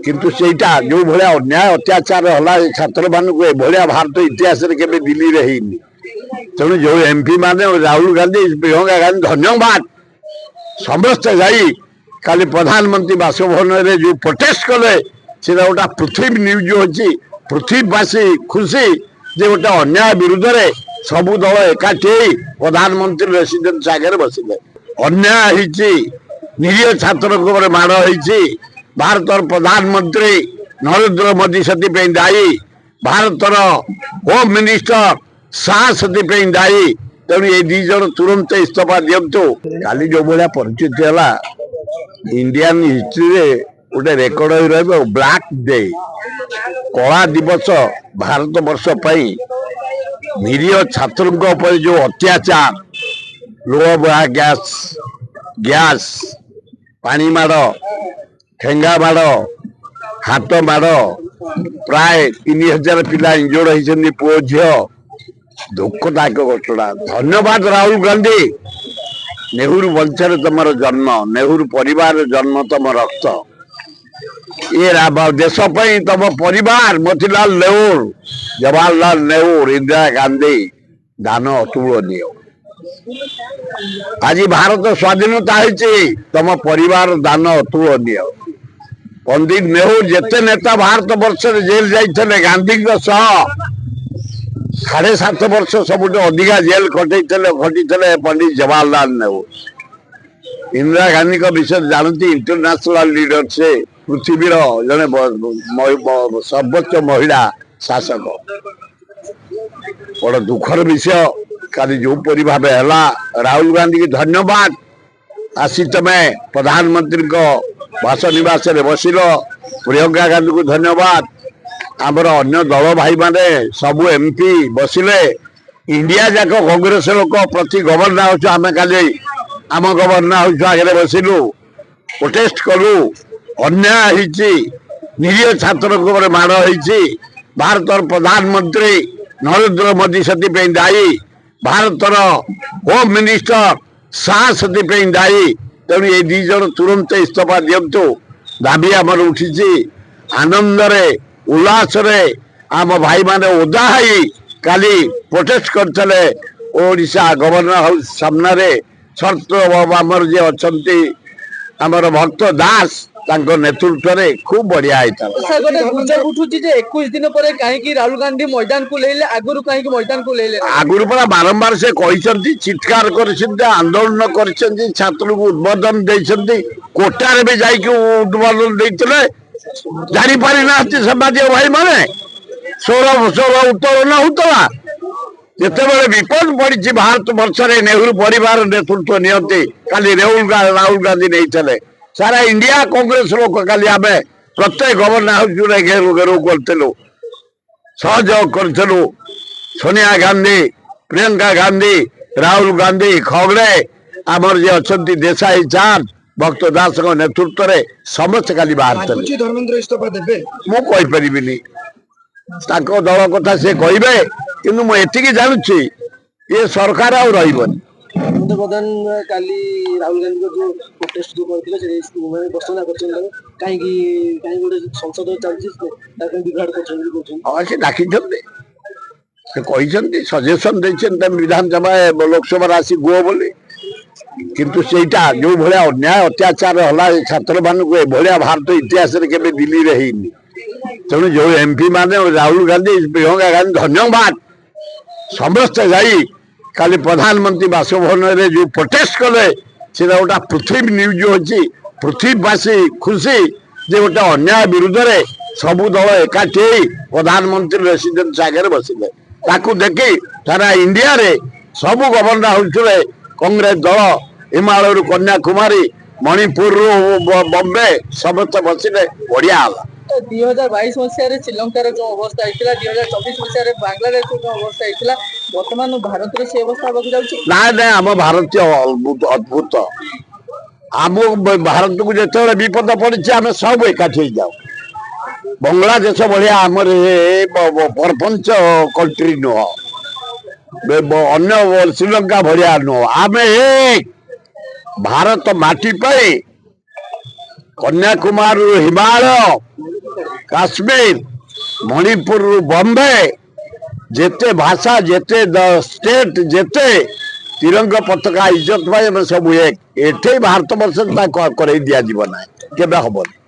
किंतु सेटा जो भाया अन्याय अत्याचार है छात्र मानक भाया भारत इतिहास के दिल्ली रे तेणु जो एमपी माने राहुल गांधी प्रियंका गांधी धन्यवाद समस्त जाई काली प्रधानमंत्री बासभवन रे जो प्रोटेस्ट कले से गोटा पृथ्वी न्यूज अच्छी पृथ्वीवासी खुशी जे गोटे अन्याय विरुद्ध रे सबु दल एकाठी प्रधानमंत्री रेसिडेंस आगे बसिले अन्याय होती निरीह छात्र माड़ होती भारत प्रधानमंत्री नरेंद्र मोदी से दायी भारत होम मिनिस्टर शाह से दायी तेणु ये दी जन तुरंत इस्तीफा दिंतु काली जो भाया परिचित है इंडियन हिस्ट्री रे गोटे रेकर्ड हो रहा ब्लैक डे कला दिवस भारत वर्ष निरीह छात्र जो अत्याचार लोहा गैस गैस पानी माड़ ठेंगा माड़ हाथ माड़ प्राय 3000 पिला इंजोर्ड होती पुओ झील दुखदायक घटना धन्यवाद राहुल गांधी नेहरू वंशर तुम जन्म नेहरू परिवार जन्म तुम रक्त ये देश तुम परिवार मोतीलाल नेहरू जवाहरलाल नेहरू इंदिरा गांधी दान अतुलनीय आज भारत स्वाधीनता होती तुम परिवार दान अतुलनीय पंडित नेहरू जिते नेता भारत वर्ष जेल जाते गांधी 7.5 वर्ष सबुठ अधिका जेल खटी पंडित जवाहरलाल नेहरू इंदिरा गांधी विषय जानती इंटरनेशनल लीडर से पृथ्वीर जड़े सर्वोच्च महिला शासक बड़ दुखर विषय काली जो परी भाव है राहुल गांधी की धन्यवाद आसी तमें प्रधानमंत्री बासनिवास बसिल प्रियंका गांधी को धन्यवाद आमर अन्य दल भाई माने सबू एमपी बसिले इंडिया जाक कांग्रेस लोक प्रति गवर्नर हाउस आम काली आम गवर्नर हाउस आगे बसिलु प्रोटेस्ट कलु अन्याय होती निरीह छात्र माड़ होती भारत प्रधानमंत्री नरेंद्र मोदी से दायी भारत होम मिनिस्टर शाह से दायी तेणु ये दी जन तुरंत इस्तीफा दिंतु दाबी आमर उठी आनंद उल्लास आम भाई माने ओदा काली प्रोटेस्ट करते ओडिशा गवर्नर हाउस सामने शर्त आमर जे अच्छा आमर भक्त दास नेतृत्व में खूब बढ़िया होता 21 दिन पर कहीं राहुल गांधी मैदान को ले आगुरी कहीं मैदान को ले आगुरी पड़ा बारंबार से कहते चित्कार कर आंदोलन कर छात्र को उद्बोधन देते कोटार भी जाकि उद्बोधन देते जापारी ना सामाजिक भाई माने स्वर उत्तोलन होता जिते विपद पड़ी भारत वर्ष नेहरू परिवार नेतृत्व नियंती खाली राहुल गांधी नहीं सारा इंडिया कांग्रेस लोक काली आम प्रत्येक गवर्नर हाउस घेरू घेरू करूँ सहयोग करूँ सोनिया गांधी प्रियंका गांधी राहुल गांधी खगड़े आमर जे अच्छा देसाई चार्ज भक्त दास नेतृत्व में समस्त काली बाहर धर्मेंद्र इस्तीफा देवे मुझे दल कथा से कहे कि मुझे जानूँ ये सरकार आ रही प्रधान काली राहुल गांधी को जो प्रोटेस्ट जो करथिले घोषणा करछन काहे गोटे संसद चलछि विघाट करछन से डाकी से कही सजेसन देछन विधानसभा लोकसभा आसी गुओ बोली किंतु सेटा जो भाया अन्याय अत्याचार है छात्र मानक भाया भारत इतिहास के दिल्ली रे तेणु जो एमपी माने राहुल गांधी प्रियंका गांधी धन्यवाद समस्त जाई काली प्रधानमंत्री बासभवन रे जो प्रोटेस्ट कले से गोटा पृथ्वी न्यूज अच्छी पृथ्वीवासी खुशी जे गोटे अन्याय विरुद्ध रे सबु दल एकाठी प्रधानमंत्री रेसिडेंस आगे बसिले देखी सारा इंडिया रे सबु गवर्नर हाउस कांग्रेस दल हिमालय कन्याकुमारी मणिपुर बॉम्बे समस्त बसिले बढ़िया 2022 मसीह श्रीलंकार जो अवस्था होता 2024 मसीह बांग्लादेश जो अवस्था होता बर्तमान भारत में से अवस्था ना ना आम भारतीय अद्भुत आम भारत को जो विपद पड़ी आम सब एकाठी जाऊ बांग्लादेश भाया आम प्रपंच कंट्री नुह अन्य श्रीलंका भाया नुह आम एक भारत माटी कन्याकुमारी हिमालय काश्मीर मणिपुर बॉम्बे जेते भाषा जेते स्टेट जेते तिरंगा पताका इज्जत पाए सब एक एठे भारत वर्ष कर दिया जीवन केबे हबन